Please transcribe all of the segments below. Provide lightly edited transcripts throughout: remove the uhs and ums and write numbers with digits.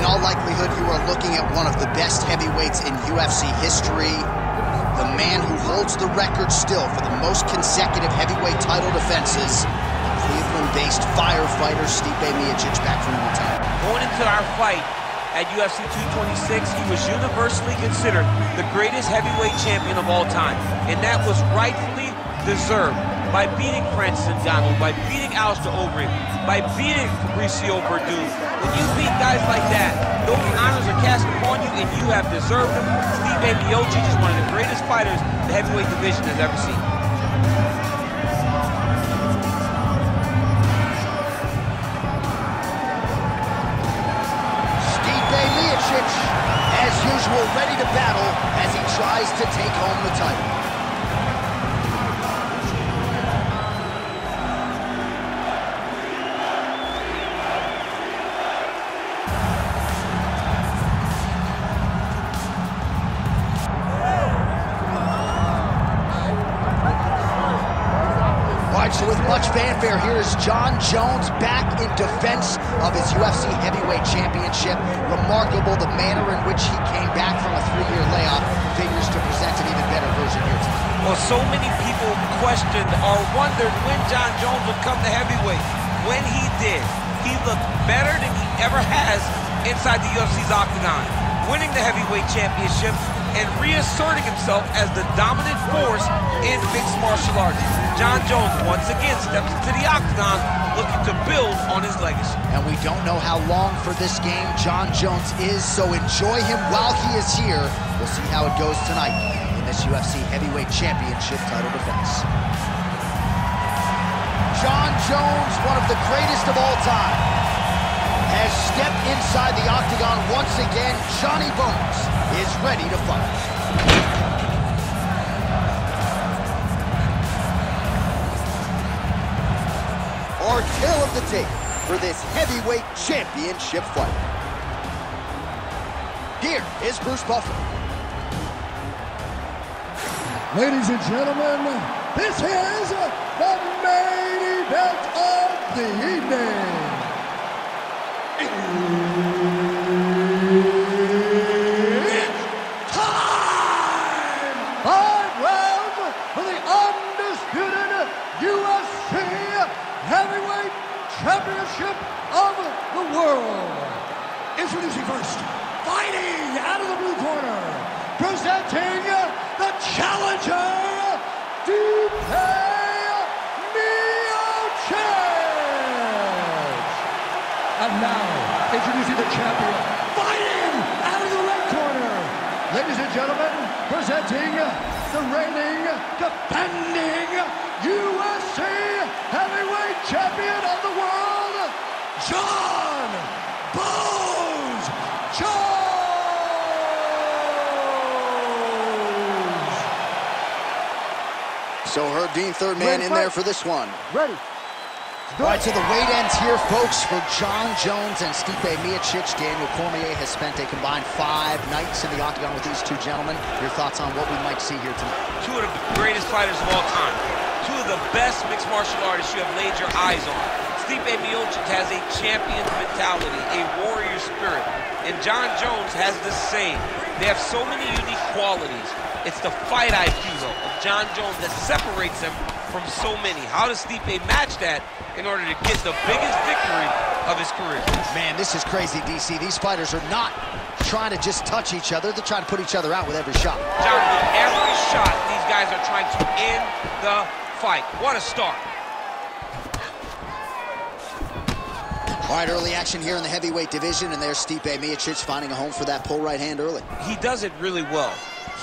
all likelihood, you are looking at one of the best heavyweights in UFC history. The man who holds the record still for the most consecutive heavyweight title defenses. Cleveland-based firefighter Stipe Miocic back from retirement. Going into our fight at UFC 226, he was universally considered the greatest heavyweight champion of all time. And that was rightfully deserved. By beating Francis Ngannou, by beating Alistair Overeem, by beating Fabricio Verdun. When you beat guys like that, those honors are cast upon you, and you have deserved them. Stipe Miocic is one of the greatest fighters the heavyweight division has ever seen. Stipe Miocic, as usual, ready to battle as he tries to take home the title. So with much fanfare, here is Jon Jones back in defense of his UFC heavyweight championship. Remarkable the manner in which he came back from a 3-year layoff. Figures to present an even better version here tonight. Well, so many people questioned or wondered when Jon Jones would come to heavyweight. When he did, he looked better than he ever has inside the UFC's octagon, winning the heavyweight championship and reasserting himself as the dominant force in mixed martial arts. Jon Jones once again steps into the octagon looking to build on his legacy. And we don't know how long for this game Jon Jones is, so enjoy him while he is here. We'll see how it goes tonight in this UFC heavyweight championship title defense. Jon Jones, one of the greatest of all time, has stepped inside the octagon once again. Johnny Bones is ready to fight. Our tale of the tape for this heavyweight championship fight. Here is Bruce Buffer. Ladies and gentlemen, this is the main event of the evening. It's time! 5 rounds for the undisputed UFC Heavyweight Championship of the world. Introducing first, fighting out of the blue corner, presenting the challenger, Stipe Miocic. And now, introducing the champion, fighting out of the red corner. Ladies and gentlemen, presenting the reigning, defending UFC Heavyweight Champion of the world, Jon Bones Jones. So Herb Dean, third man in there for this one. Ready. All right, so the weight ends here, folks, for Jon Jones and Stipe Miocic. Daniel Cormier has spent a combined 5 nights in the octagon with these two gentlemen. Your thoughts on what we might see here tonight? Two of the greatest fighters of all time. Two of the best mixed martial artists you have laid your eyes on. Stipe Miocic has a champion's mentality, a warrior spirit, and Jon Jones has the same. They have so many unique qualities. It's the fight IQ, though, of Jon Jones that separates them from so many. How does Stipe match that in order to get the biggest victory of his career? Man, this is crazy, DC. These fighters are not trying to just touch each other. They're trying to put each other out with every shot. John, with every shot, these guys are trying to end the fight. What a start. All right, early action here in the heavyweight division, and there's Stipe Miocic finding a home for that pull right hand early. He does it really well.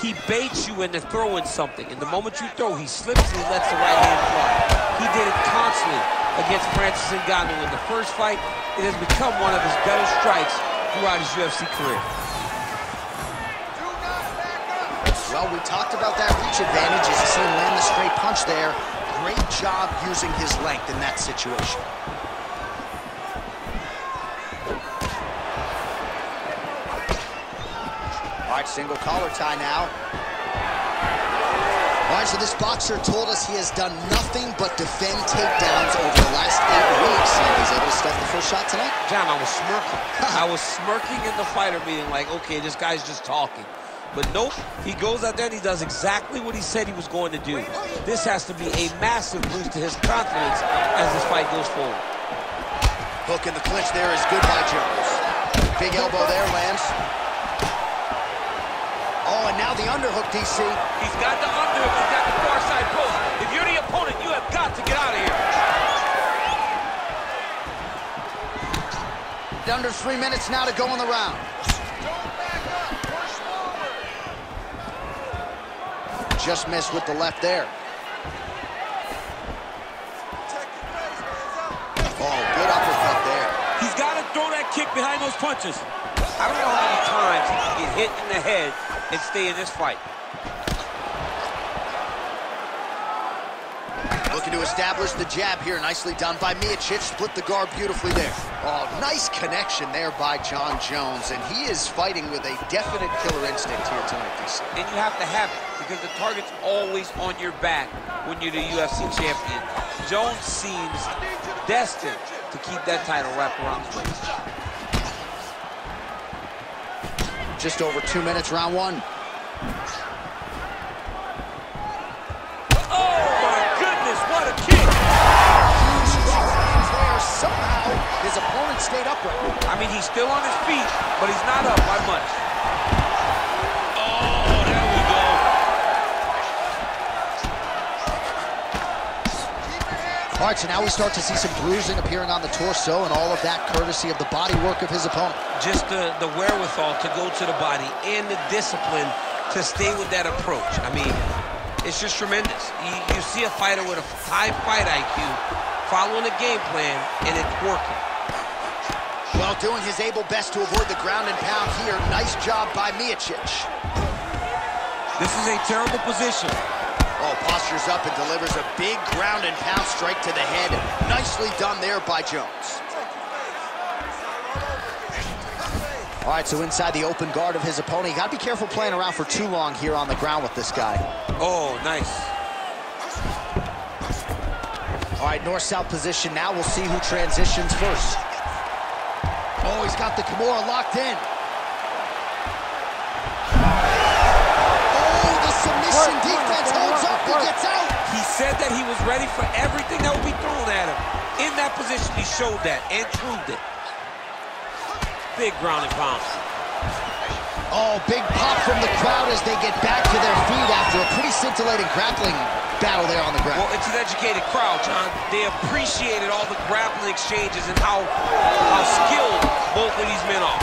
He baits you into throwing something, and the moment you throw, he slips and he lets the right hand fly. He did it constantly against Francis Ngannou in the first fight. It has become one of his better strikes throughout his UFC career. Well, we talked about that reach advantage as you see him land the straight punch there. Great job using his length in that situation. All right, single collar tie now. All right, right, so this boxer told us he has done nothing but defend takedowns over the last 8 weeks. And he's able to stuff the first shot tonight? John, I was smirking. I was smirking in the fighter meeting like, okay, this guy's just talking. But nope, he goes out there and he does exactly what he said he was going to do. This has to be a massive boost to his confidence as this fight goes forward. Hook in the clinch there is good by Jones. Big elbow there, lands. Oh, and now the underhook, DC. He's got the underhook, he's got the far side post. If you're the opponent, you have got to get out of here. Under 3 minutes now to go in the round. Just missed with the left there. Oh, good uppercut there. He's got to throw that kick behind those punches. I don't know how many times he can get hit in the head and stay in this fight. Looking to establish the jab here. Nicely done by Miocic. Split the guard beautifully there. Oh, nice connection there by Jon Jones. And he is fighting with a definite killer instinct here tonight, DC. And you have to have it because the target's always on your back when you're the UFC champion. Jones seems destined to keep that title wrapped around his waist. Just over 2 minutes, round one. What a kick! Huge strong hands there. Somehow, his opponent stayed upright. I mean, he's still on his feet, but he's not up by much. Oh, there we go. All right, so now we start to see some bruising appearing on the torso, and all of that courtesy of the body work of his opponent. Just the wherewithal to go to the body and the discipline to stay with that approach. I mean, it's just tremendous. You see a fighter with a high fight IQ following a game plan, and it's working. Well, doing his able best to avoid the ground and pound here. Nice job by Miocic. This is a terrible position. Oh, postures up and delivers a big ground and pound strike to the head. Nicely done there by Jones. All right, so inside the open guard of his opponent. You got to be careful playing around for too long here on the ground with this guy. Oh, nice. All right, north-south position now. We'll see who transitions first. Oh, he's got the Kimura locked in. Oh, the submission defense holds up. He gets out. He said that he was ready for everything that would be thrown at him. In that position, he showed that and proved it. Big ground and pound. Oh, big pop from the crowd as they get back to their feet after a pretty scintillating grappling battle there on the ground. Well, it's an educated crowd, John. They appreciated all the grappling exchanges and how skilled both of these men are.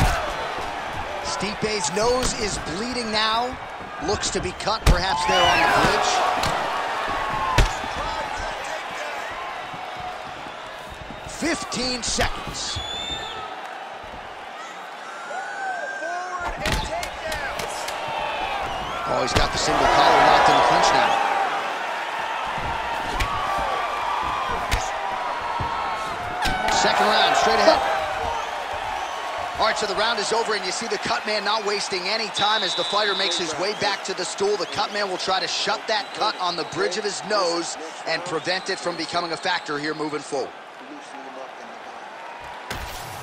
Stipe's nose is bleeding now. Looks to be cut perhaps there on the bridge. "15 seconds. Oh, he's got the single collar locked in the clinch now. Second round, straight ahead. All right, so the round is over, and you see the cut man not wasting any time as the fighter makes his way back to the stool. The cut man will try to shut that cut on the bridge of his nose and prevent it from becoming a factor here moving forward.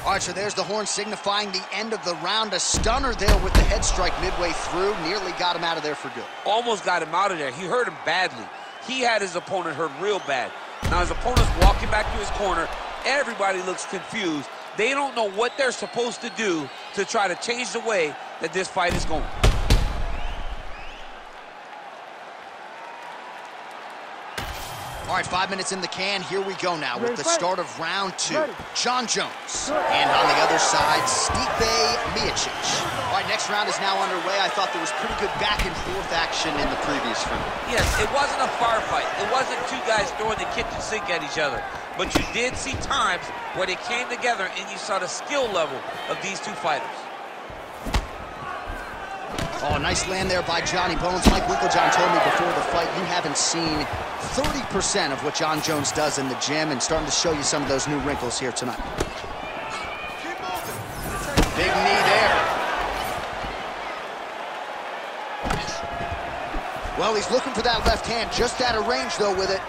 All right, so there's the horn signifying the end of the round. A stunner there with the head strike midway through. Nearly got him out of there for good. Almost got him out of there. He hurt him badly. He had his opponent hurt real bad. Now his opponent's walking back to his corner. Everybody looks confused. They don't know what they're supposed to do to try to change the way that this fight is going. All right, 5 minutes in the can. Here we go now with the start of round two. Jon Jones. And on the other side, Stipe Miocic. All right, next round is now underway. I thought there was pretty good back and forth action in the previous round. Yes, it wasn't a firefight. It wasn't two guys throwing the kitchen sink at each other. But you did see times where they came together and you saw the skill level of these two fighters. Oh, nice land there by Johnny Bones. Mike Winklejohn told me before the fight you haven't seen 30% of what Jon Jones does in the gym, and starting to show you some of those new wrinkles here tonight. Big knee there. Well, he's looking for that left hand, just out of range, though, with it.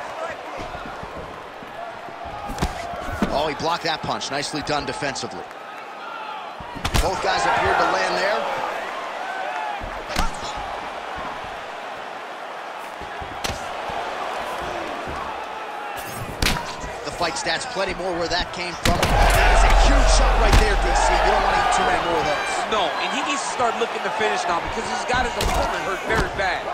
Oh, he blocked that punch. Nicely done defensively. Both guys appeared to land there. The fight stats, plenty more where that came from. That is a huge shot right there, DC. You don't want to eat too many more of those. No, and he needs to start looking to finish now because he's got his opponent hurt very bad.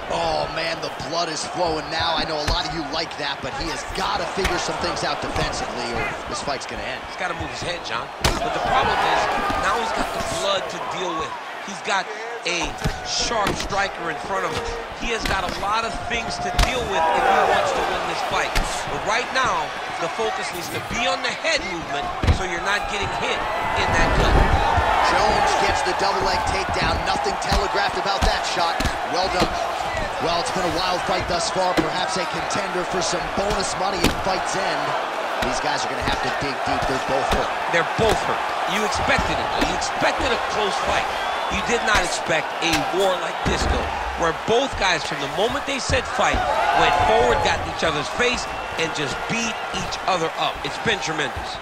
Oh, man, the blood is flowing now. I know a lot of you like that, but he has got to figure some things out defensively or this fight's going to end. He's got to move his head, John. But the problem is, now he's got the blood to deal with. He's got a sharp striker in front of him. He has got a lot of things to deal with if he wants to win this fight. But right now, the focus needs to be on the head movement so you're not getting hit in that gut. Jones gets the double leg takedown. Nothing telegraphed about that shot. Well done. Well, it's been a wild fight thus far. Perhaps a contender for some bonus money at fight's end. These guys are going to have to dig deep. They're both hurt. They're both hurt. You expected it. You expected a close fight. You did not expect a war like this, though, where both guys, from the moment they said fight, went forward, got in each other's face, and just beat each other up. It's been tremendous.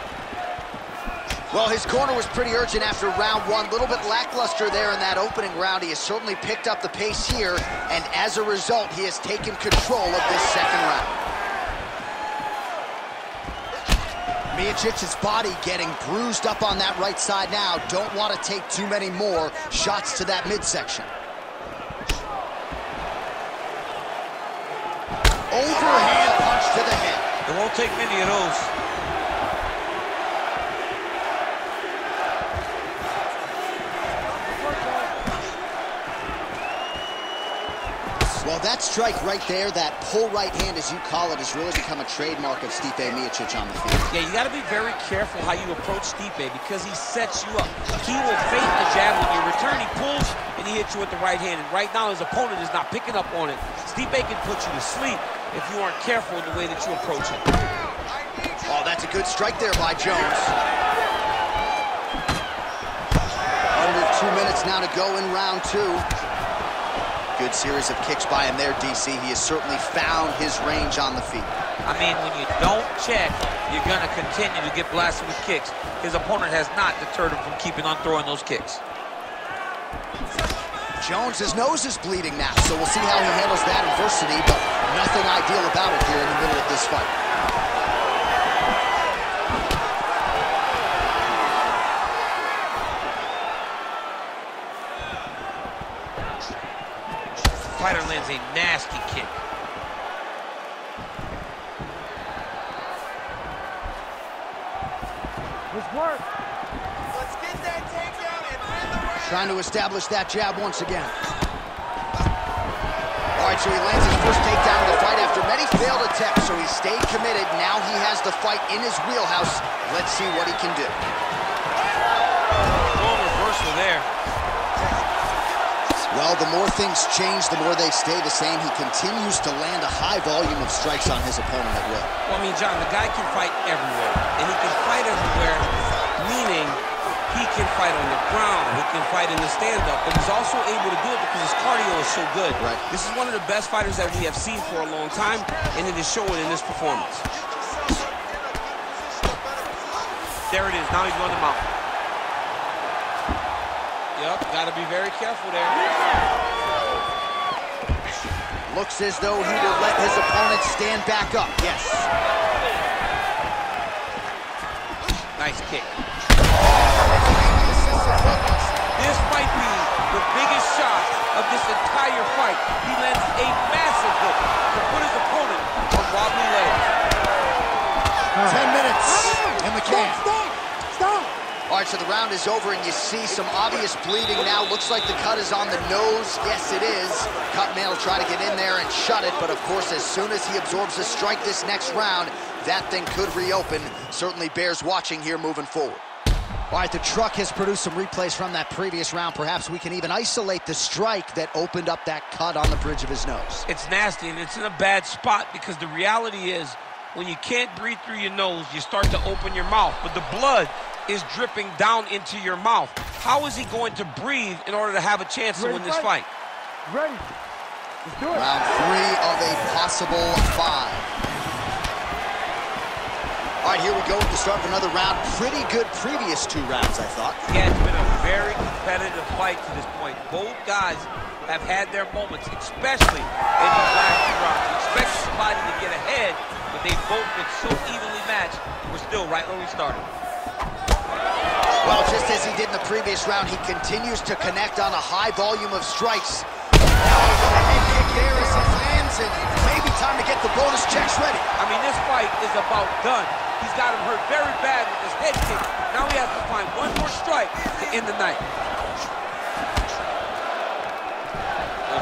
Well, his corner was pretty urgent after round one. A little bit lackluster there in that opening round. He has certainly picked up the pace here, and as a result, he has taken control of this second round. Miocic's body getting bruised up on that right side now. Don't want to take too many more shots to that midsection. Overhand punch to the head. It won't take many of those. Well, that strike right there, that pull right hand, as you call it, has really become a trademark of Stipe Miocic on the field. Yeah, you got to be very careful how you approach Stipe because he sets you up. He will fake the jab when you return. He pulls and he hits you with the right hand. And right now, his opponent is not picking up on it. Stipe can put you to sleep if you aren't careful in the way that you approach it. Oh, that's a good strike there by Jones. Under 2 minutes now to go in round two. Good series of kicks by him there, DC. He has certainly found his range on the feet. I mean, when you don't check, you're going to continue to get blasted with kicks. His opponent has not deterred him from keeping on throwing those kicks. Jones' nose is bleeding now, so we'll see how he handles that adversity, but nothing ideal about it here in the middle of this fight. Fighter lands a nasty kick. Good work. Let's get that takedown and win the round. Trying to establish that jab once again. All right, so he lands his first takedown of the fight after many failed attempts, so he stayed committed. Now he has the fight in his wheelhouse. Let's see what he can do. Long reversal there. Well, the more things change, the more they stay the same. He continues to land a high volume of strikes on his opponent at will. Well, I mean, John, the guy can fight everywhere. And he can fight everywhere, meaning he can fight on the ground. He can fight in the stand-up. But he's also able to do it because his cardio is so good. Right. This is one of the best fighters that we have seen for a long time, and it is showing in this performance. There it is. Now he's running him out. Yep, got to be very careful there. Looks as though he will let his opponent stand back up. Yes. Nice kick. This might be the biggest shot of this entire fight. He lands a massive hook to put his opponent on wobbly legs. 10 minutes in the can. Stop! All right, so the round is over, and you see some obvious bleeding now. Looks like the cut is on the nose. Yes, it is. Cutman will try to get in there and shut it, but of course, as soon as he absorbs a strike this next round, that thing could reopen. Certainly bears watching here moving forward. All right, the truck has produced some replays from that previous round. Perhaps we can even isolate the strike that opened up that cut on the bridge of his nose. It's nasty, and it's in a bad spot because the reality is when you can't breathe through your nose, you start to open your mouth. But the blood is dripping down into your mouth. How is he going to breathe in order to have a chance to win this fight? Ready. Let's do it. Round 3 of a possible 5. All right, here we go with the start of another round. Pretty good previous 2 rounds, I thought. Yeah, it's been a very competitive fight to this point. Both guys have had their moments, especially in these last 2 rounds. You expect somebody to get ahead, but they've both been so evenly matched. We're still right where we started. Well, just as he did in the previous round, he continues to connect on a high volume of strikes. A head kick there as he lands, and maybe time to get the bonus checks ready. I mean, this fight is about done. He's got him hurt very bad with his head kick. Now he has to find one more strike to end the night.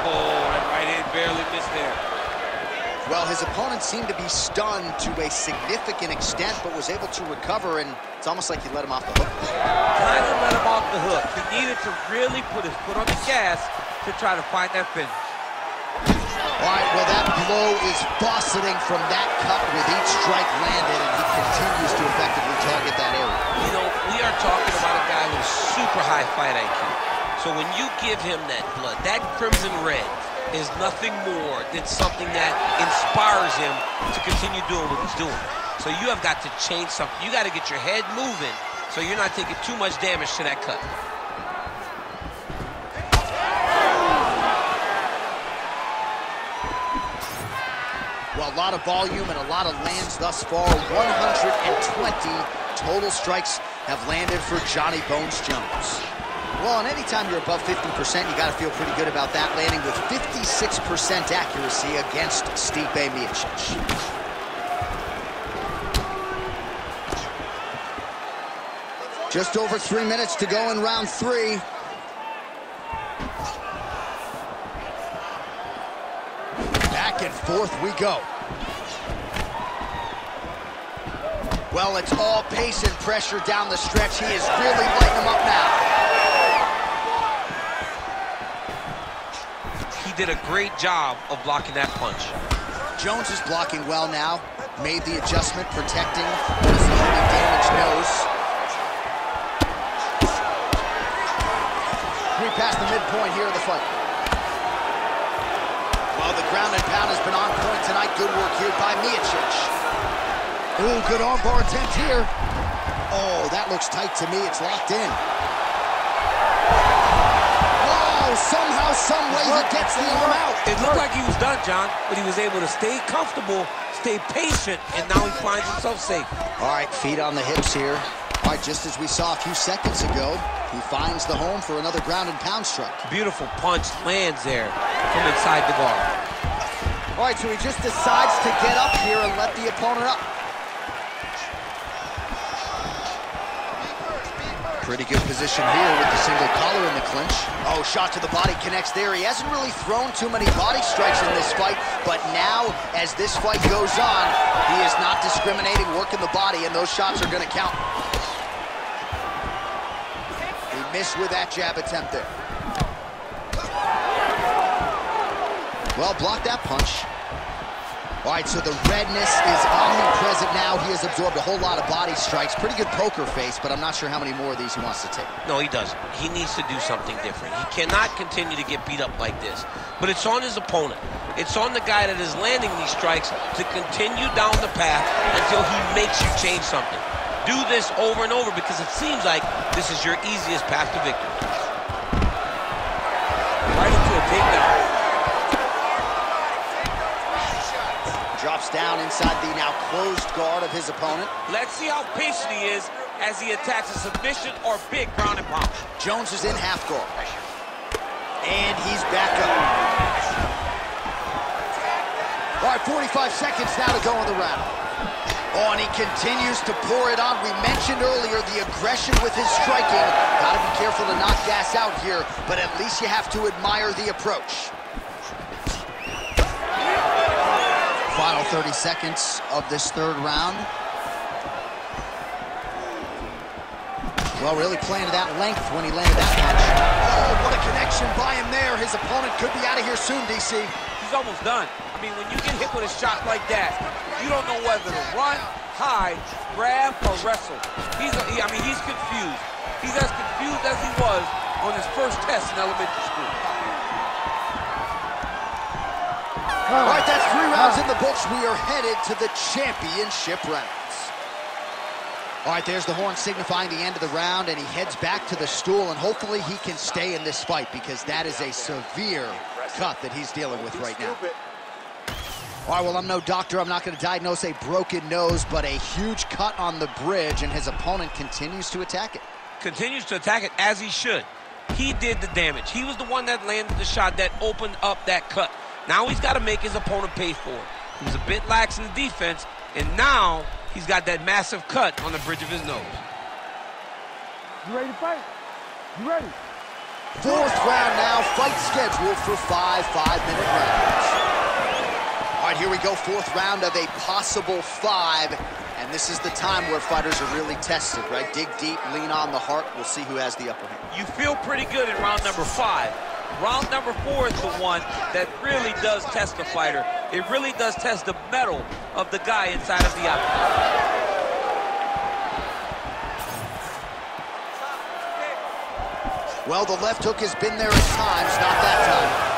Oh, that right hand barely missed there. Well, his opponent seemed to be stunned to a significant extent, but was able to recover, and it's almost like he let him off the hook. Kind of let him off the hook. He needed to really put his foot on the gas to try to find that finish. All right, well, that blow is fauceting from that cut with each strike landed, and he continues to effectively target that area. You know, we are talking about a guy with super high fight IQ. So when you give him that blood, that crimson red is nothing more than something that inspires him to continue doing what he's doing. So you have got to change something. You got to get your head moving so you're not taking too much damage to that cut. Well, a lot of volume and a lot of lands thus far. 120 total strikes have landed for Johnny Bones Jones. Well, and anytime you're above 50%, you got to feel pretty good about that, landing with 56% accuracy against Stipe Miocic. Just over 3 minutes to go in round 3. Back and forth we go. Well, it's all pace and pressure down the stretch. He is really lighting them up now. He did a great job of blocking that punch. Jones is blocking well now. Made the adjustment, protecting his already damaged nose. We passed the midpoint here of the fight. Well, the ground and pound has been on point tonight. Good work here by Miocic. Ooh, good armbar attempt here. Oh, that looks tight to me. It's locked in. Wow, somehow, some way he gets the arm out. It looked like he was done, John, but he was able to stay comfortable, stay patient, and now he finds himself safe. All right, feet on the hips here. All right, just as we saw a few seconds ago, he finds the home for another ground and pound strike. Beautiful punch lands there from inside the guard. All right, so he just decides to get up here and let the opponent up. Pretty good position here with the single collar in the clinch. Oh, shot to the body connects there. He hasn't really thrown too many body strikes in this fight, but now, as this fight goes on, he is not discriminating, working the body, and those shots are going to count. He missed with that jab attempt there. Well, blocked that punch. All right, so the redness is omnipresent now. He has absorbed a whole lot of body strikes. Pretty good poker face, but I'm not sure how many more of these he wants to take. No, he doesn't. He needs to do something different. He cannot continue to get beat up like this. But it's on his opponent. It's on the guy that is landing these strikes to continue down the path until he makes you change something. Do this over and over because it seems like this is your easiest path to victory. Right into a takedown. Drops down inside the now closed guard of his opponent. Let's see how patient he is as he attacks a submission or big ground and pound. Jones is in half guard. And he's back up. All right, 45 seconds now to go in the round. Oh, and he continues to pour it on. We mentioned earlier the aggression with his striking. Gotta be careful to not gas out here, but at least you have to admire the approach. Final 30 seconds of this third round. Well, really playing to that length when he landed that punch. Oh, what a connection by him there. His opponent could be out of here soon, DC. He's almost done. I mean, when you get hit with a shot like that, you don't know whether to run hide, grab, or wrestle. I mean, he's confused. He's as confused as he was on his first test in elementary school. All right, that's 3 rounds in the books. We are headed to the championship rounds. All right, there's the horn signifying the end of the round, and he heads back to the stool, and hopefully he can stay in this fight because that is a severe cut that he's dealing with right now. All right, well, I'm no doctor. I'm not going to diagnose a broken nose, but a huge cut on the bridge, and his opponent continues to attack it. Continues to attack it as he should. He did the damage. He was the one that landed the shot that opened up that cut. Now he's got to make his opponent pay for it. He was a bit lax in the defense, and now he's got that massive cut on the bridge of his nose. You ready to fight? You ready? 4th round now, fight scheduled for 5 5-minute rounds. All right, here we go, 4th round of a possible 5, and this is the time where fighters are really tested, right? Dig deep, lean on the heart. We'll see who has the upper hand. You feel pretty good in round number 5. Round number 4 is the one that really does test the fighter. It really does test the mettle of the guy inside of the octagon. Well, the left hook has been there at times, not that time.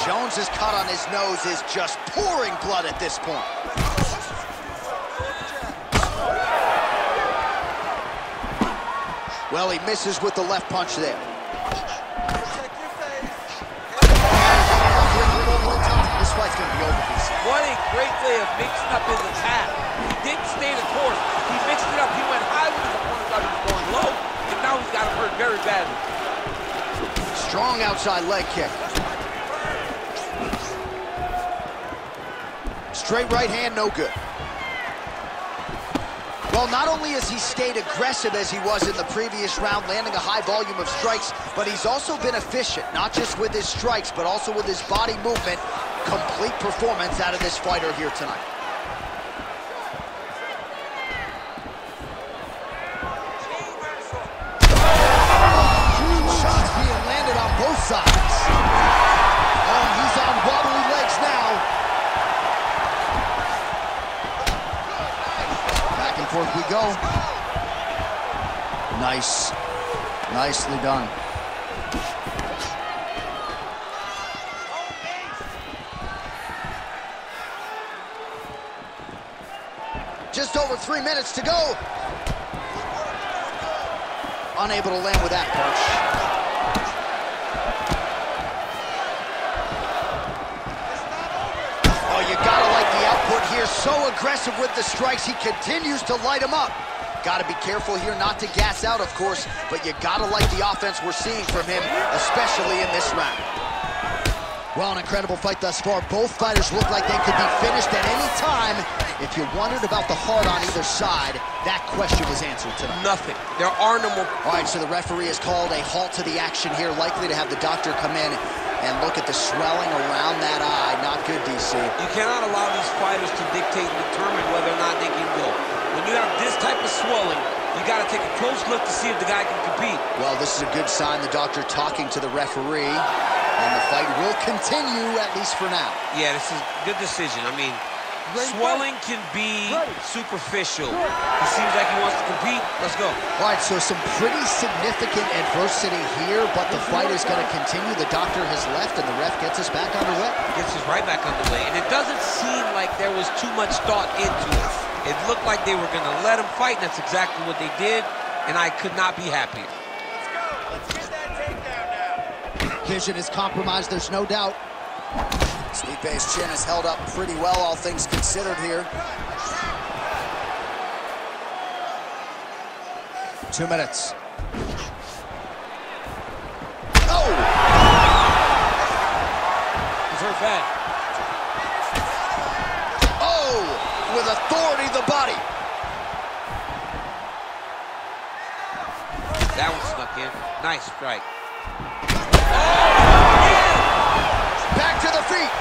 Jones's cut on his nose is just pouring blood at this point. Well, he misses with the left punch there. This fight's gonna be over. What a great way of mixing up his attack. He didn't stay the course. He mixed it up. He went high with his opponent, thought he was going low, and now he's got him hurt very badly. Strong outside leg kick. Straight right hand, no good. Well, not only has he stayed aggressive as he was in the previous round, landing a high volume of strikes, but he's also been efficient, not just with his strikes, but also with his body movement. Complete performance out of this fighter here tonight. Huge shots being landed on both sides. Oh, he's on wobbly legs now. Back and forth we go. Nice. Nicely done. Just over 3 minutes to go. Unable to land with that punch. Oh, you gotta like the output here. So aggressive with the strikes. He continues to light him up. Gotta be careful here not to gas out, of course, but you gotta like the offense we're seeing from him, especially in this round. Well, an incredible fight thus far. Both fighters look like they could be finished at any time. If you wondered about the heart on either side, that question was answered tonight. Nothing. There are no more. All right, so the referee has called a halt to the action here, likely to have the doctor come in and look at the swelling around that eye. Not good, DC. You cannot allow these fighters to dictate and determine whether or not they can go. When you have this type of swelling, you got to take a close look to see if the guy can compete. Well, this is a good sign. The doctor talking to the referee, and the fight will continue, at least for now. Yeah, this is a good decision. I mean, swelling can be superficial. He seems like he wants to compete. Let's go. All right, so some pretty significant adversity here, but the fight is going to continue. The doctor has left, and the ref gets us back underway. Gets us right back underway, and it doesn't seem like there was too much thought into it. It looked like they were going to let him fight, and that's exactly what they did, and I could not be happier. Let's go. Let's get that takedown now. Vision is compromised, there's no doubt. Stipe's chin is held up pretty well, all things considered here. 2 minutes. Oh! He's hurt bad. Oh! With authority, the body. That one snuck in. Nice strike. Back to the feet.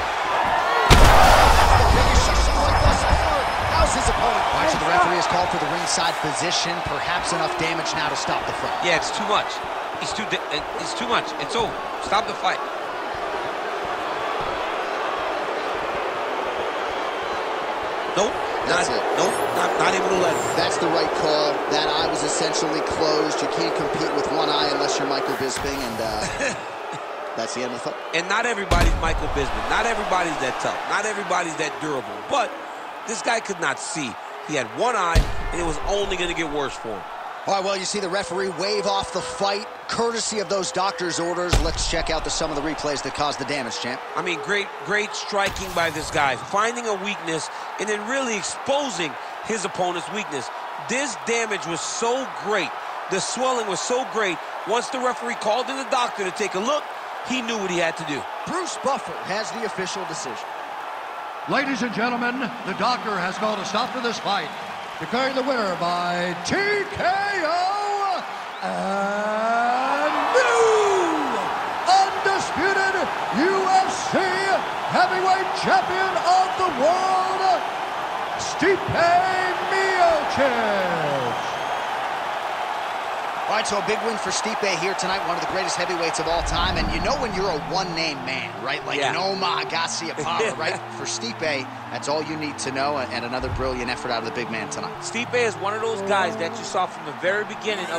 That's the biggest shot like thus far. How's his opponent? All right, so the referee has called for the ringside position. Perhaps enough damage now to stop the fight. Yeah, it's too much. It's too much. It's over. Stop the fight. Nope. That's it. Nope, not able to let him. That's the right call. That eye was essentially closed. You can't compete with one eye unless you're Michael Bisping, and that's the end of the fight. And not everybody's Michael Bisping. Not everybody's that tough. Not everybody's that durable. But this guy could not see. He had one eye, and it was only going to get worse for him. All right, well, you see the referee wave off the fight, courtesy of those doctor's orders. Let's check out some of the replays that caused the damage, champ. I mean, great striking by this guy, finding a weakness and then really exposing his opponent's weakness. This damage was so great. The swelling was so great. Once the referee called in the doctor to take a look, he knew what he had to do. Bruce Buffer has the official decision. Ladies and gentlemen, the doctor has called a stop to this fight, declaring the winner by TKO and new undisputed UFC heavyweight champion of the world, Stipe Miocic. All right, so a big win for Stipe here tonight, one of the greatest heavyweights of all time. And you know when you're a one-name man, right? Like Noma Agassi Apollo, right? For Stipe, that's all you need to know, and another brilliant effort out of the big man tonight. Stipe is one of those guys that you saw from the very beginning of